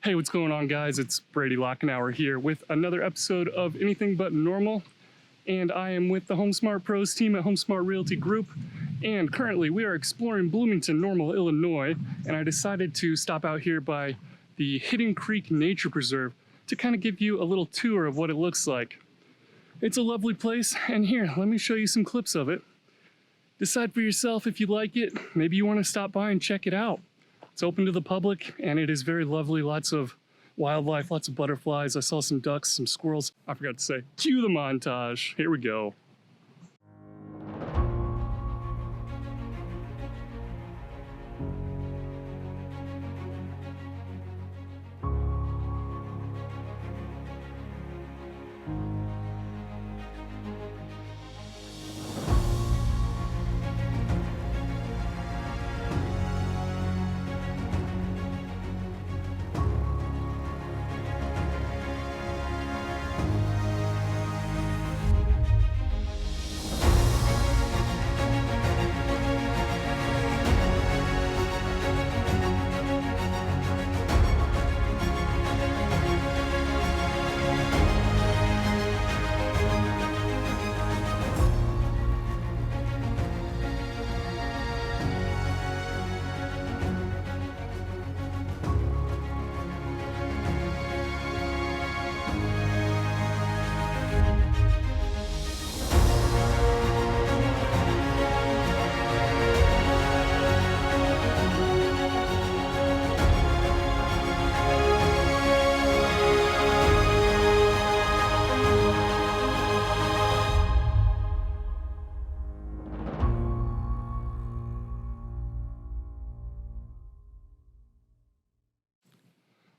Hey, what's going on, guys? It's Brady Lockenour here with another episode of Anything But Normal, and I am with the HomeSmart Pros team at HomeSmart Realty Group, and currently we are exploring Bloomington, Normal, Illinois, and I decided to stop out here by the Hidden Creek Nature Preserve to kind of give you a little tour of what it looks like. It's a lovely place, and here, let me show you some clips of it. Decide for yourself if you like it. Maybe you want to stop by and check it out. It's open to the public, and it is very lovely. Lots of wildlife, lots of butterflies. I saw some ducks, some squirrels. I forgot to say, cue the montage. Here we go.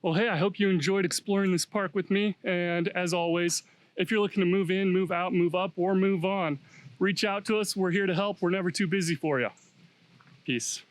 Well, hey, I hope you enjoyed exploring this park with me. And as always, if you're looking to move in, move out, move up, or move on, reach out to us. We're here to help. We're never too busy for you. Peace.